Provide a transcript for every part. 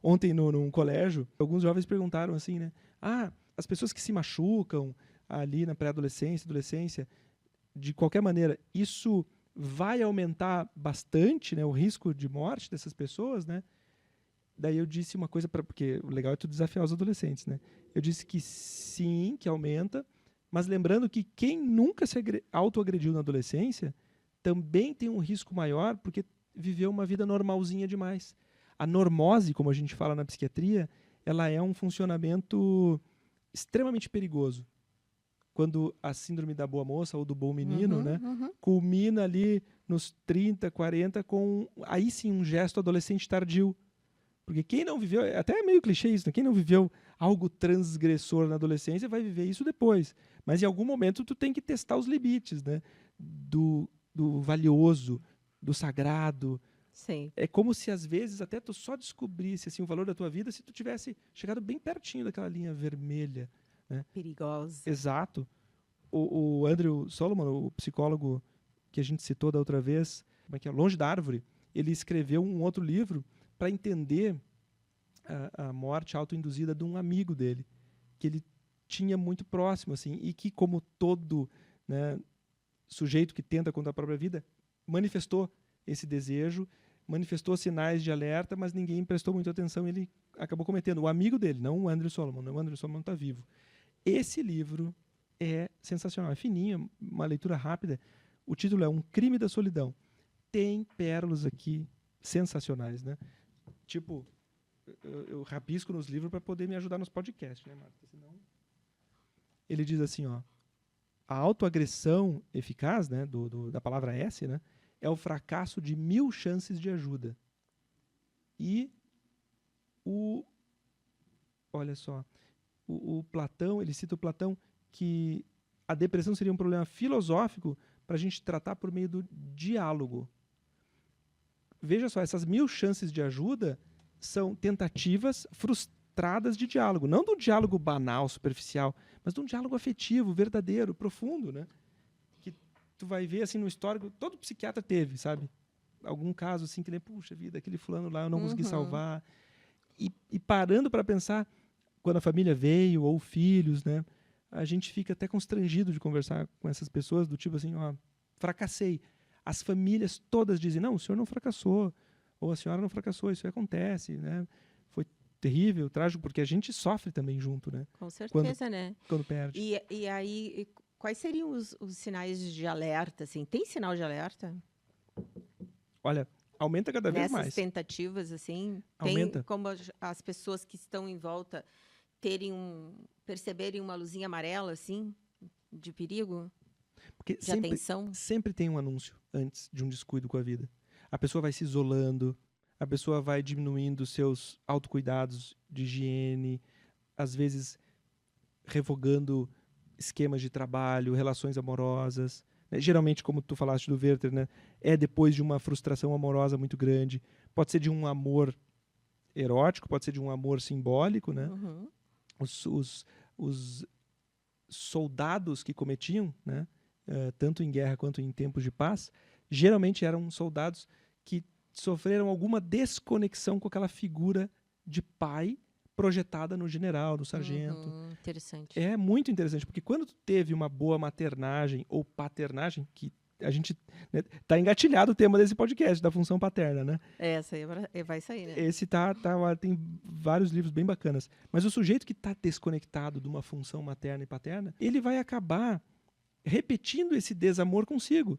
ontem num colégio, alguns jovens perguntaram assim, né? As pessoas que se machucam ali na pré-adolescência, adolescência, de qualquer maneira, isso vai aumentar bastante, né, o risco de morte dessas pessoas, né? Daí eu disse uma coisa, porque o legal é tu desafiar os adolescentes, né? Eu disse que sim, que aumenta, mas lembrando que quem nunca se autoagrediu na adolescência também tem um risco maior porque viveu uma vida normalzinha demais. A normose, como a gente fala na psiquiatria, ela é um funcionamento extremamente perigoso. Quando a síndrome da boa moça ou do bom menino, né, culmina ali nos 30, 40 com, aí sim, um gesto adolescente tardio. Porque quem não viveu, até é meio clichê isso, né? Quem não viveu algo transgressor na adolescência vai viver isso depois. Mas em algum momento tu tem que testar os limites, né? Do valioso, do sagrado. Sim. É como se às vezes até tu só descobrisse assim, o valor da tua vida se tu tivesse chegado bem pertinho daquela linha vermelha, né? Perigosa. Exato. O Andrew Solomon, o psicólogo que a gente citou da outra vez, como é que é? Longe da Árvore, ele escreveu um outro livro para entender a morte autoinduzida de um amigo dele, que ele tinha muito próximo, assim, e que, como todo, né, sujeito que tenta contra a própria vida, manifestou esse desejo, manifestou sinais de alerta, mas ninguém prestou muita atenção e ele acabou cometendo. O amigo dele, não o Andrew Solomon, o Andrew Solomon está vivo. Esse livro é sensacional, é fininho, uma leitura rápida. O título é Um Crime da Solidão. Tem pérolas aqui sensacionais, né? Tipo, eu rabisco nos livros para poder me ajudar nos podcasts, né, Marta? Senão... Ele diz assim, ó, a autoagressão eficaz, né, da palavra S, né, é o fracasso de 1000 chances de ajuda. E olha só, o Platão, ele cita o Platão que a depressão seria um problema filosófico para a gente tratar por meio do diálogo. Veja só, essas 1000 chances de ajuda são tentativas frustradas de diálogo. Não do diálogo banal, superficial, mas de um diálogo afetivo, verdadeiro, profundo, né? Que tu vai ver assim no histórico, todo psiquiatra teve, sabe? Algum caso assim que nem, puxa vida, aquele fulano lá eu não consegui salvar. E parando para pensar, quando a família veio, ou filhos, né? A gente fica até constrangido de conversar com essas pessoas, do tipo assim, ó, fracassei. As famílias todas dizem, não, o senhor não fracassou, ou a senhora não fracassou, isso acontece, né? Foi terrível, trágico, porque a gente sofre também junto, né? Com certeza, Quando perde. E aí, quais seriam os sinais de alerta, assim? Tem sinal de alerta? Olha, aumenta cada vez Nessas mais. tentativas, assim? Tem Aumenta. como as pessoas que estão em volta perceberem uma luzinha amarela, assim, de perigo? Porque De atenção? sempre tem um anúncio antes de um descuido com a vida. A pessoa vai se isolando, a pessoa vai diminuindo seus autocuidados de higiene, às vezes revogando esquemas de trabalho, relações amorosas. Né? Geralmente, como tu falaste do Werther, né? É depois de uma frustração amorosa muito grande. Pode ser de um amor erótico, pode ser de um amor simbólico. Né? Os soldados que cometiam, né? Tanto em guerra quanto em tempos de paz, geralmente eram soldados que sofreram alguma desconexão com aquela figura de pai projetada no general, no sargento. Interessante. É muito interessante, porque quando tu teve uma boa maternagem ou paternagem, que a gente... Né, tá engatilhado o tema desse podcast, da função paterna, né? Essa aí vai sair, né? Esse tem vários livros bem bacanas. Mas o sujeito que está desconectado de uma função materna e paterna, ele vai acabar repetindo esse desamor consigo.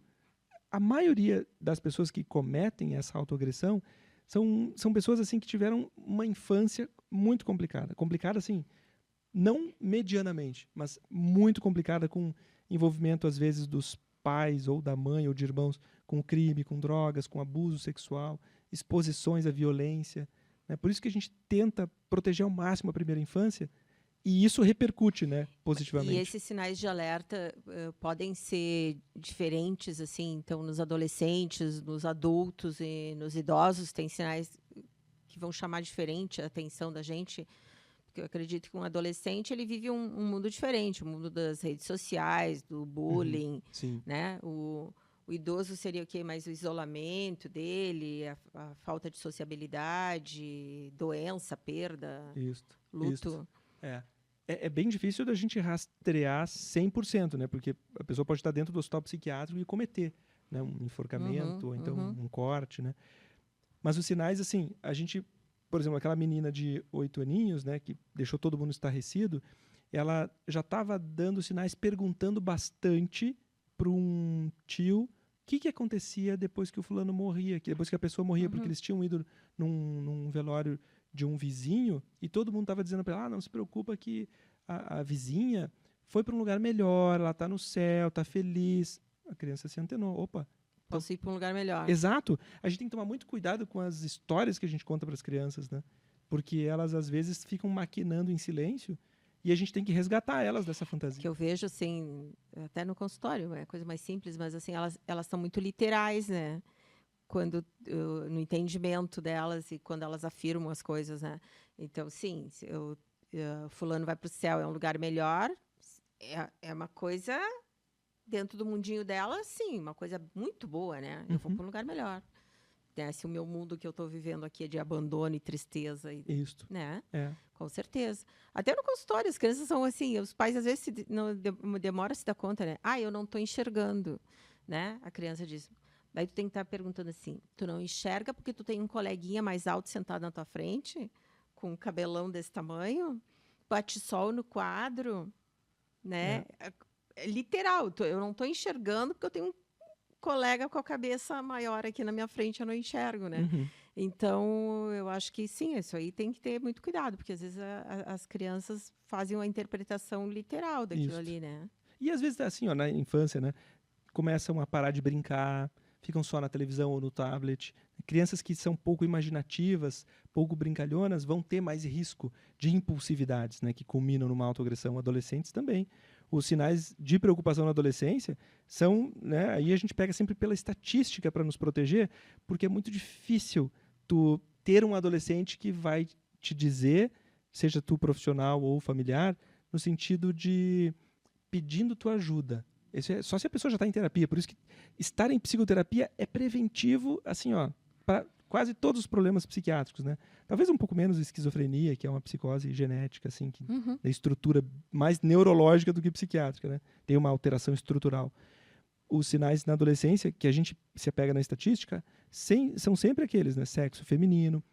A maioria das pessoas que cometem essa autoagressão são pessoas assim que tiveram uma infância muito complicada. Complicada, assim, não medianamente, mas muito complicada, com envolvimento, às vezes, dos pais ou da mãe ou de irmãos com crime, com drogas, com abuso sexual, exposições à violência. Né? Por isso que a gente tenta proteger ao máximo a primeira infância, e isso repercute, né, positivamente. E esses sinais de alerta podem ser diferentes, assim, então, nos adolescentes, nos adultos e nos idosos, tem sinais que vão chamar diferente a atenção da gente. Porque eu acredito que um adolescente ele vive um mundo diferente, o mundo das redes sociais, do bullying, Sim. né? O O idoso seria o quê? Mais o isolamento dele, a falta de sociabilidade, doença, perda, Isto. luto. É. É bem difícil da gente rastrear 100%, né? Porque a pessoa pode estar dentro do hospital psiquiátrico e cometer, né, um enforcamento, ou então um corte, né? Mas os sinais, assim, a gente, por exemplo, aquela menina de 8 aninhos, né, que deixou todo mundo estarrecido, ela já estava dando sinais, perguntando bastante para um tio o que acontecia depois que o fulano morria, que depois que a pessoa morria, porque eles tinham ido num velório de um vizinho e todo mundo estava dizendo para ela, não se preocupa que a vizinha foi para um lugar melhor, ela está no céu, está feliz. A criança se antenou, opa. Posso ir para um lugar melhor. Exato. A gente tem que tomar muito cuidado com as histórias que a gente conta para as crianças, né? Porque elas, às vezes, ficam maquinando em silêncio e a gente tem que resgatar elas dessa fantasia. Que eu vejo, assim, até no consultório, é coisa mais simples, mas, assim, elas são muito literais, né? Quando, no entendimento delas e quando elas afirmam as coisas, né? Então, sim, fulano vai para o céu, é um lugar melhor, é uma coisa... Dentro do mundinho dela, sim, uma coisa muito boa, né? Eu vou para um lugar melhor. Né? Se o meu mundo que eu estou vivendo aqui é de abandono e tristeza. Isto. Né? É. Com certeza. Até no consultório, as crianças são assim, os pais às vezes não demoram a se dar conta, né? Eu não estou enxergando, né? A criança diz. Daí tu tem que estar perguntando assim, tu não enxerga porque tu tem um coleguinha mais alto sentado na tua frente, com um cabelão desse tamanho, bate sol no quadro, né? Literal, eu não estou enxergando porque eu tenho um colega com a cabeça maior aqui na minha frente, eu não enxergo, né? Então, eu acho que sim, isso aí tem que ter muito cuidado, porque às vezes as crianças fazem uma interpretação literal daquilo ali, né? E às vezes, assim, ó, na infância, né? Começam a parar de brincar, ficam só na televisão ou no tablet. Crianças que são pouco imaginativas, pouco brincalhonas, vão ter mais risco de impulsividades, né? Que culminam numa autoagressão. Adolescentes também. Os sinais de preocupação na adolescência são, né, aí a gente pega sempre pela estatística para nos proteger, porque é muito difícil tu ter um adolescente que vai te dizer, seja tu profissional ou familiar, no sentido de pedindo tua ajuda. Isso é só se a pessoa já está em terapia, por isso que estar em psicoterapia é preventivo, assim, ó, para quase todos os problemas psiquiátricos, né? Talvez um pouco menos esquizofrenia, que é uma psicose genética, assim, que é estrutura mais neurológica do que psiquiátrica, né? Tem uma alteração estrutural. Os sinais na adolescência, que a gente se apega na estatística, são sempre aqueles, né? Sexo feminino,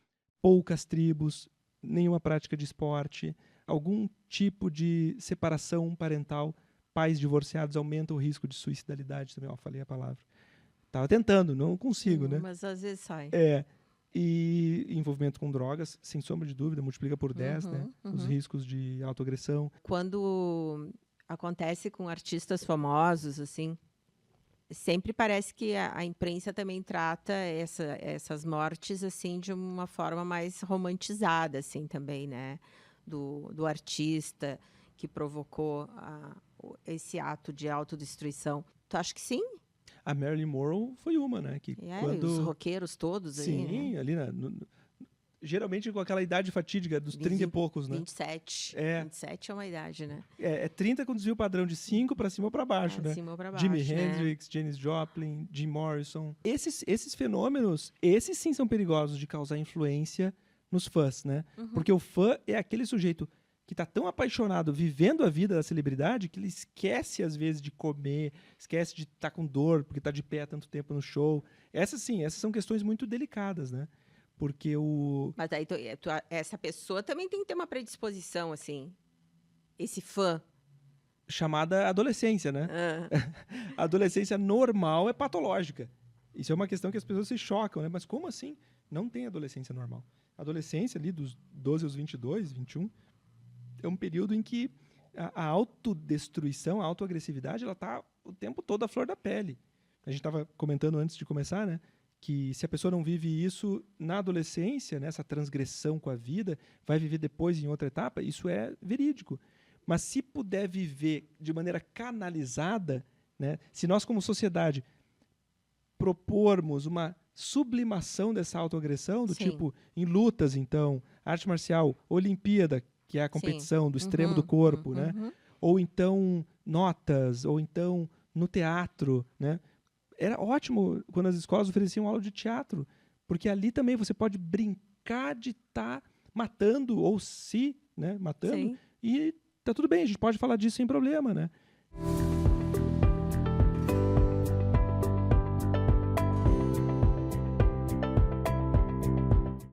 poucas tribos, nenhuma prática de esporte, algum tipo de separação parental. Pais divorciados aumentam o risco de suicidalidade também. Ó, falei a palavra. Tava tentando, não consigo, né? Mas às vezes sai. E envolvimento com drogas, sem sombra de dúvida, multiplica por 10, né? Os riscos de autoagressão. Quando acontece com artistas famosos, assim, sempre parece que a imprensa também trata essas mortes, assim, de uma forma mais romantizada, assim, também, né? Do artista que provocou esse ato de autodestruição. Tu acha que sim? A Marilyn Monroe foi uma, né? Que quando... os roqueiros todos aí, né? Sim, ali geralmente com aquela idade fatídica dos 30 e poucos, né? 27. 27 é uma idade, né? 30 com desvio padrão de 5 para cima ou para baixo, né? Cima ou para baixo, Jimi Hendrix, Janis Joplin, Jim Morrison. Esses fenômenos, esses sim são perigosos de causar influência nos fãs, né? Porque o fã é aquele sujeito que está tão apaixonado vivendo a vida da celebridade que ele esquece, às vezes, de comer, esquece de estar com dor porque está de pé há tanto tempo no show. Essas são questões muito delicadas, né? Porque Mas aí essa pessoa também tem que ter uma predisposição, assim. Esse fã. Chamada adolescência, né? A adolescência normal é patológica. Isso é uma questão que as pessoas se chocam, né? Mas como assim? Não tem adolescência normal. A adolescência, ali dos 12 aos 22, 21, é um período em que a autodestruição, a autoagressividade, ela está o tempo todo à flor da pele. A gente estava comentando antes de começar, né? Que se a pessoa não vive isso na adolescência, né, essa transgressão com a vida, vai viver depois em outra etapa, isso é verídico. Mas se puder viver de maneira canalizada, né, se nós como sociedade propormos uma sublimação dessa autoagressão, do tipo, em lutas, então, arte marcial, Olimpíada, que é a competição do extremo do corpo, né? Ou então notas, ou então no teatro, né? era ótimo quando as escolas ofereciam aula de teatro, porque ali também você pode brincar de estar matando ou se, né, matando, Sim. e tá tudo bem, a gente pode falar disso sem problema, né?